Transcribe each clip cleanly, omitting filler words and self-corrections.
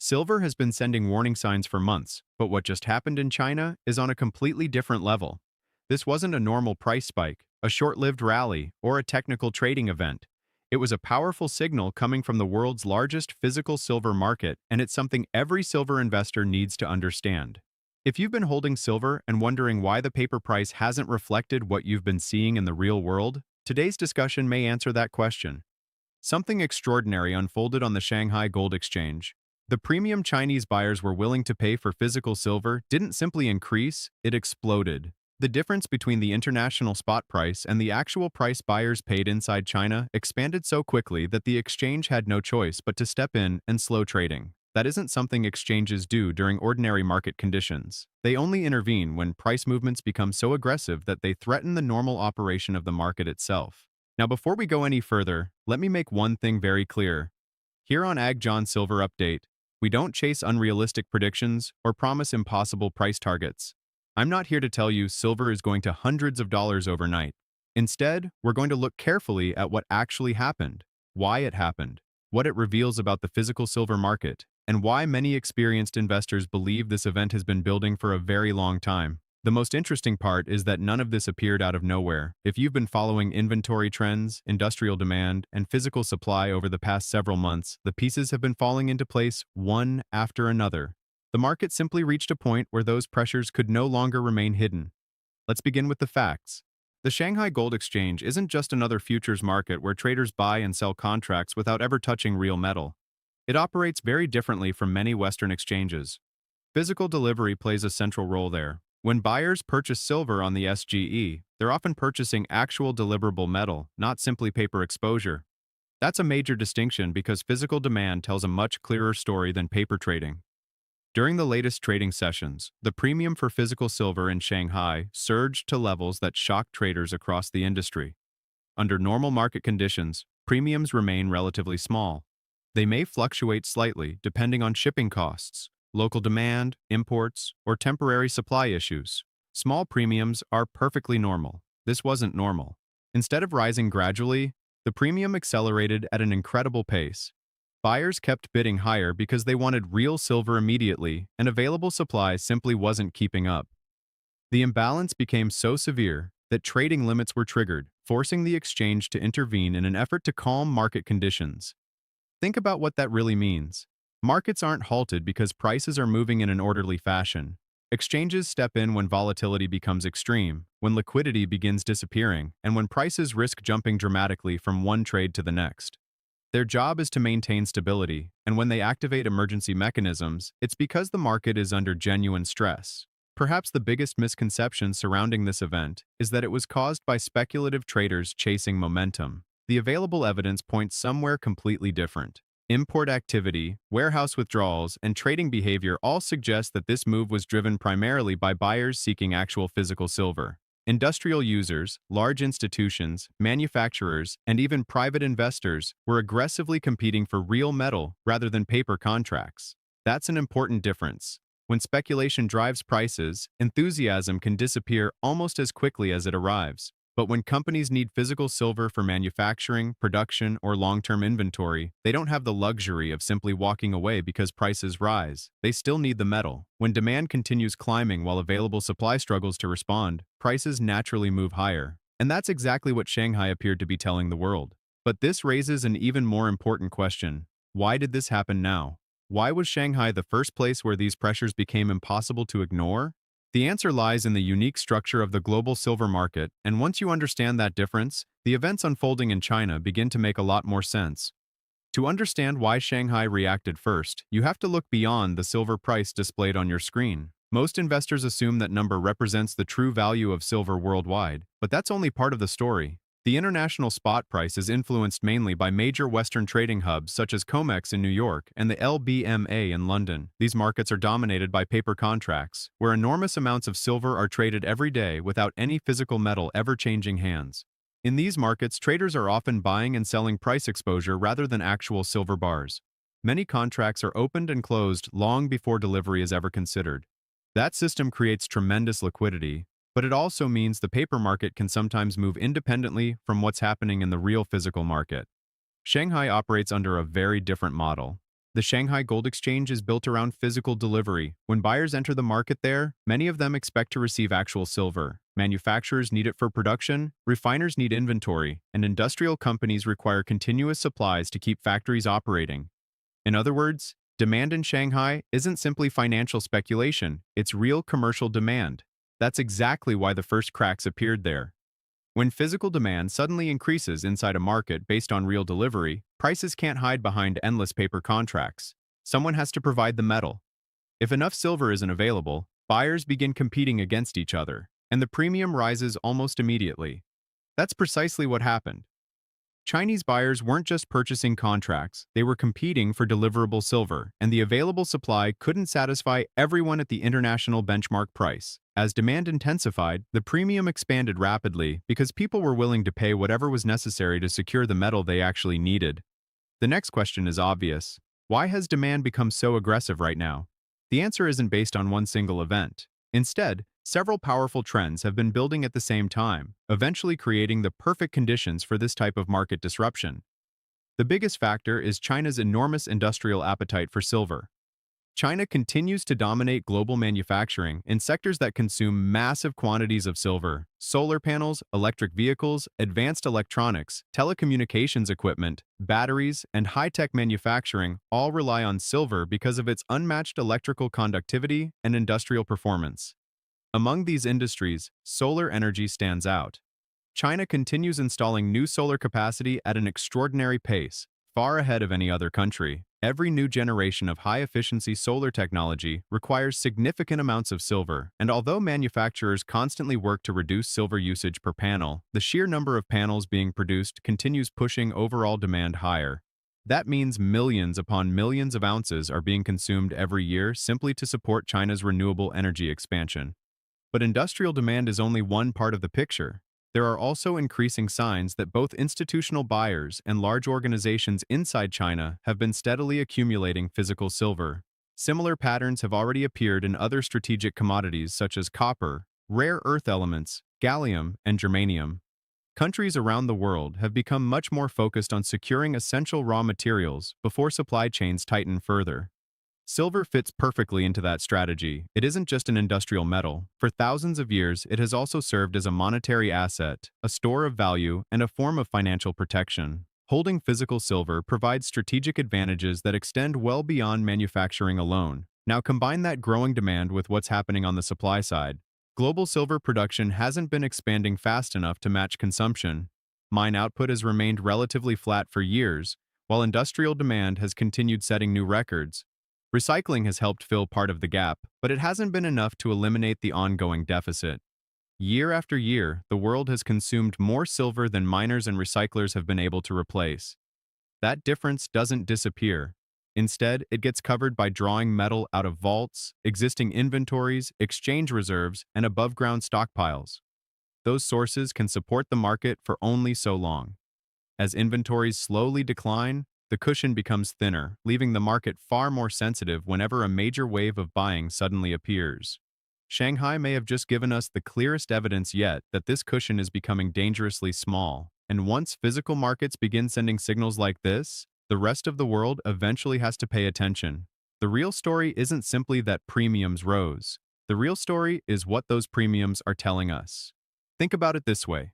Silver has been sending warning signs for months, but what just happened in China is on a completely different level. This wasn't a normal price spike, a short-lived rally, or a technical trading event. It was a powerful signal coming from the world's largest physical silver market, and it's something every silver investor needs to understand. If you've been holding silver and wondering why the paper price hasn't reflected what you've been seeing in the real world, today's discussion may answer that question. Something extraordinary unfolded on the Shanghai Gold Exchange. The premium Chinese buyers were willing to pay for physical silver didn't simply increase, it exploded. The difference between the international spot price and the actual price buyers paid inside China expanded so quickly that the exchange had no choice but to step in and slow trading. That isn't something exchanges do during ordinary market conditions. They only intervene when price movements become so aggressive that they threaten the normal operation of the market itself. Now, before we go any further, let me make one thing very clear. Here on Ag John Silver Update, we don't chase unrealistic predictions or promise impossible price targets. I'm not here to tell you silver is going to hundreds of dollars overnight. Instead, we're going to look carefully at what actually happened, why it happened, what it reveals about the physical silver market, and why many experienced investors believe this event has been building for a very long time. The most interesting part is that none of this appeared out of nowhere. If you've been following inventory trends, industrial demand, and physical supply over the past several months, the pieces have been falling into place one after another. The market simply reached a point where those pressures could no longer remain hidden. Let's begin with the facts. The Shanghai Gold Exchange isn't just another futures market where traders buy and sell contracts without ever touching real metal. It operates very differently from many Western exchanges. Physical delivery plays a central role there. When buyers purchase silver on the SGE, they're often purchasing actual deliverable metal, not simply paper exposure. That's a major distinction because physical demand tells a much clearer story than paper trading. During the latest trading sessions, the premium for physical silver in Shanghai surged to levels that shocked traders across the industry. Under normal market conditions, premiums remain relatively small. They may fluctuate slightly depending on shipping costs, local demand, imports, or temporary supply issues. Small premiums are perfectly normal. This wasn't normal. Instead of rising gradually, the premium accelerated at an incredible pace. Buyers kept bidding higher because they wanted real silver immediately, and available supply simply wasn't keeping up. The imbalance became so severe that trading limits were triggered, forcing the exchange to intervene in an effort to calm market conditions. Think about what that really means. Markets aren't halted because prices are moving in an orderly fashion. Exchanges step in when volatility becomes extreme, when liquidity begins disappearing, and when prices risk jumping dramatically from one trade to the next. Their job is to maintain stability, and when they activate emergency mechanisms, it's because the market is under genuine stress. Perhaps the biggest misconception surrounding this event is that it was caused by speculative traders chasing momentum. The available evidence points somewhere completely different. Import activity, warehouse withdrawals, and trading behavior all suggest that this move was driven primarily by buyers seeking actual physical silver. Industrial users, large institutions, manufacturers, and even private investors were aggressively competing for real metal rather than paper contracts. That's an important difference. When speculation drives prices, enthusiasm can disappear almost as quickly as it arrives. But when companies need physical silver for manufacturing, production, or long-term inventory, they don't have the luxury of simply walking away because prices rise. They still need the metal. When demand continues climbing while available supply struggles to respond, prices naturally move higher. And that's exactly what Shanghai appeared to be telling the world. But this raises an even more important question. Why did this happen now? Why was Shanghai the first place where these pressures became impossible to ignore? The answer lies in the unique structure of the global silver market, and once you understand that difference, the events unfolding in China begin to make a lot more sense. To understand why Shanghai reacted first, you have to look beyond the silver price displayed on your screen. Most investors assume that number represents the true value of silver worldwide, but that's only part of the story. The international spot price is influenced mainly by major Western trading hubs such as COMEX in New York and the LBMA in London. These markets are dominated by paper contracts, where enormous amounts of silver are traded every day without any physical metal ever changing hands. In these markets, traders are often buying and selling price exposure rather than actual silver bars. Many contracts are opened and closed long before delivery is ever considered. That system creates tremendous liquidity, but it also means the paper market can sometimes move independently from what's happening in the real physical market. Shanghai operates under a very different model. The Shanghai Gold Exchange is built around physical delivery. When buyers enter the market there, many of them expect to receive actual silver. Manufacturers need it for production, refiners need inventory, and industrial companies require continuous supplies to keep factories operating. In other words, demand in Shanghai isn't simply financial speculation, it's real commercial demand. That's exactly why the first cracks appeared there. When physical demand suddenly increases inside a market based on real delivery, prices can't hide behind endless paper contracts. Someone has to provide the metal. If enough silver isn't available, buyers begin competing against each other, and the premium rises almost immediately. That's precisely what happened. Chinese buyers weren't just purchasing contracts, they were competing for deliverable silver, and the available supply couldn't satisfy everyone at the international benchmark price. As demand intensified, the premium expanded rapidly because people were willing to pay whatever was necessary to secure the metal they actually needed. The next question is obvious. Why has demand become so aggressive right now? The answer isn't based on one single event. Instead, several powerful trends have been building at the same time, eventually creating the perfect conditions for this type of market disruption. The biggest factor is China's enormous industrial appetite for silver. China continues to dominate global manufacturing in sectors that consume massive quantities of silver. Solar panels, electric vehicles, advanced electronics, telecommunications equipment, batteries, and high-tech manufacturing all rely on silver because of its unmatched electrical conductivity and industrial performance. Among these industries, solar energy stands out. China continues installing new solar capacity at an extraordinary pace, far ahead of any other country. Every new generation of high-efficiency solar technology requires significant amounts of silver, and although manufacturers constantly work to reduce silver usage per panel, the sheer number of panels being produced continues pushing overall demand higher. That means millions upon millions of ounces are being consumed every year simply to support China's renewable energy expansion. But industrial demand is only one part of the picture. There are also increasing signs that both institutional buyers and large organizations inside China have been steadily accumulating physical silver. Similar patterns have already appeared in other strategic commodities such as copper, rare earth elements, gallium, and germanium. Countries around the world have become much more focused on securing essential raw materials before supply chains tighten further. Silver fits perfectly into that strategy. It isn't just an industrial metal. For thousands of years, it has also served as a monetary asset, a store of value, and a form of financial protection. Holding physical silver provides strategic advantages that extend well beyond manufacturing alone. Now combine that growing demand with what's happening on the supply side. Global silver production hasn't been expanding fast enough to match consumption. Mine output has remained relatively flat for years, while industrial demand has continued setting new records. Recycling has helped fill part of the gap, but it hasn't been enough to eliminate the ongoing deficit. Year after year, the world has consumed more silver than miners and recyclers have been able to replace. That difference doesn't disappear. Instead, it gets covered by drawing metal out of vaults, existing inventories, exchange reserves, and above-ground stockpiles. Those sources can support the market for only so long. As inventories slowly decline, the cushion becomes thinner, leaving the market far more sensitive whenever a major wave of buying suddenly appears. Shanghai may have just given us the clearest evidence yet that this cushion is becoming dangerously small, and once physical markets begin sending signals like this, the rest of the world eventually has to pay attention. The real story isn't simply that premiums rose. The real story is what those premiums are telling us. Think about it this way.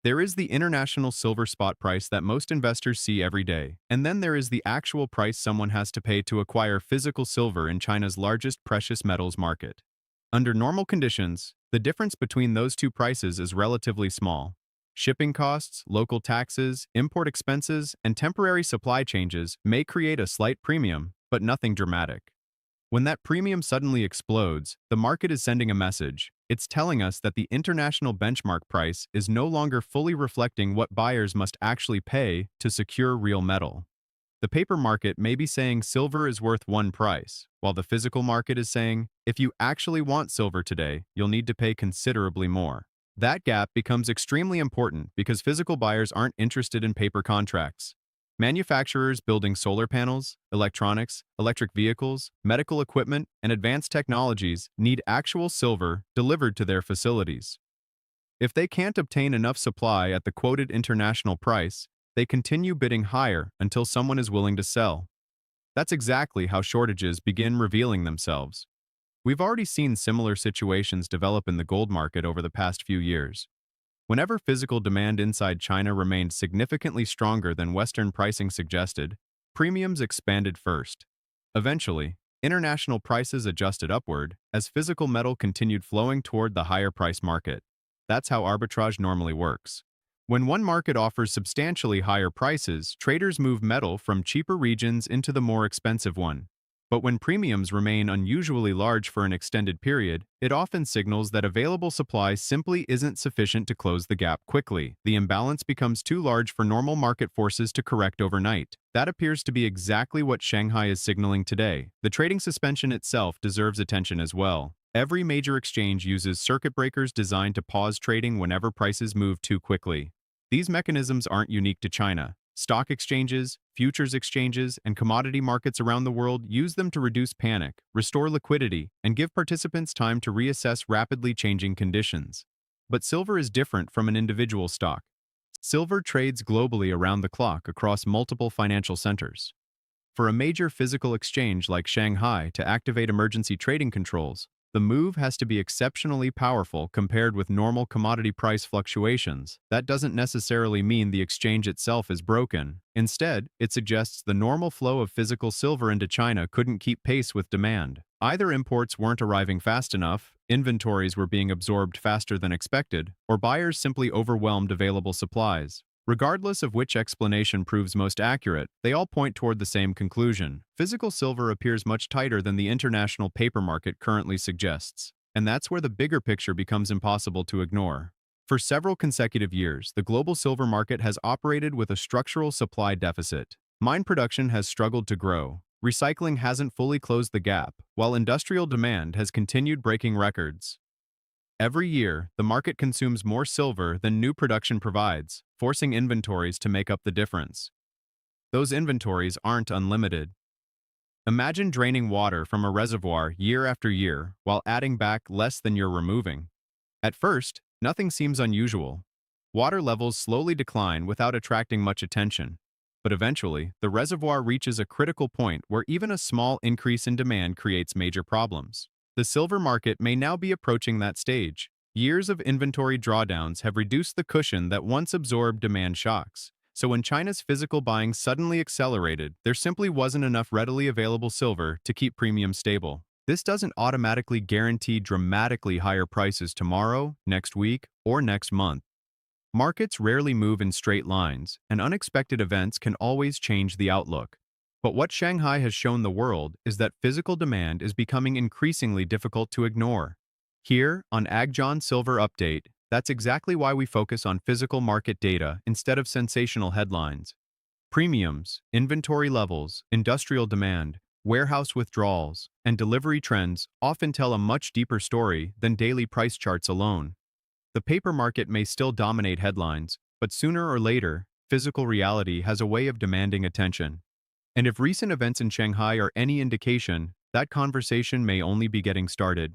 There is the international silver spot price that most investors see every day, and then there is the actual price someone has to pay to acquire physical silver in China's largest precious metals market. Under normal conditions, the difference between those two prices is relatively small. Shipping costs, local taxes, import expenses, and temporary supply changes may create a slight premium, but nothing dramatic. When that premium suddenly explodes, the market is sending a message. It's telling us that the international benchmark price is no longer fully reflecting what buyers must actually pay to secure real metal. The paper market may be saying silver is worth one price, while the physical market is saying, if you actually want silver today, you'll need to pay considerably more. That gap becomes extremely important because physical buyers aren't interested in paper contracts. Manufacturers building solar panels, electronics, electric vehicles, medical equipment, and advanced technologies need actual silver delivered to their facilities. If they can't obtain enough supply at the quoted international price, they continue bidding higher until someone is willing to sell. That's exactly how shortages begin revealing themselves. We've already seen similar situations develop in the gold market over the past few years. Whenever physical demand inside China remained significantly stronger than Western pricing suggested, premiums expanded first. Eventually, international prices adjusted upward as physical metal continued flowing toward the higher price market. That's how arbitrage normally works. When one market offers substantially higher prices, traders move metal from cheaper regions into the more expensive one. But when premiums remain unusually large for an extended period, it often signals that available supply simply isn't sufficient to close the gap quickly. The imbalance becomes too large for normal market forces to correct overnight. That appears to be exactly what Shanghai is signaling today. The trading suspension itself deserves attention as well. Every major exchange uses circuit breakers designed to pause trading whenever prices move too quickly. These mechanisms aren't unique to China. Stock exchanges, futures exchanges, and commodity markets around the world use them to reduce panic, restore liquidity, and give participants time to reassess rapidly changing conditions. But silver is different from an individual stock. Silver trades globally around the clock across multiple financial centers. For a major physical exchange like Shanghai to activate emergency trading controls, the move has to be exceptionally powerful compared with normal commodity price fluctuations. That doesn't necessarily mean the exchange itself is broken. Instead, it suggests the normal flow of physical silver into China couldn't keep pace with demand. Either imports weren't arriving fast enough, inventories were being absorbed faster than expected, or buyers simply overwhelmed available supplies. Regardless of which explanation proves most accurate, they all point toward the same conclusion. Physical silver appears much tighter than the international paper market currently suggests, and that's where the bigger picture becomes impossible to ignore. For several consecutive years, the global silver market has operated with a structural supply deficit. Mine production has struggled to grow. Recycling hasn't fully closed the gap, while industrial demand has continued breaking records. Every year, the market consumes more silver than new production provides, forcing inventories to make up the difference. Those inventories aren't unlimited. Imagine draining water from a reservoir year after year while adding back less than you're removing. At first, nothing seems unusual. Water levels slowly decline without attracting much attention. But eventually, the reservoir reaches a critical point where even a small increase in demand creates major problems. The silver market may now be approaching that stage. Years of inventory drawdowns have reduced the cushion that once absorbed demand shocks. So when China's physical buying suddenly accelerated, there simply wasn't enough readily available silver to keep premiums stable. This doesn't automatically guarantee dramatically higher prices tomorrow, next week, or next month. Markets rarely move in straight lines, and unexpected events can always change the outlook. But what Shanghai has shown the world is that physical demand is becoming increasingly difficult to ignore. Here, on AgJohn Silver Update, that's exactly why we focus on physical market data instead of sensational headlines. Premiums, inventory levels, industrial demand, warehouse withdrawals, and delivery trends often tell a much deeper story than daily price charts alone. The paper market may still dominate headlines, but sooner or later, physical reality has a way of demanding attention. And if recent events in Shanghai are any indication, that conversation may only be getting started.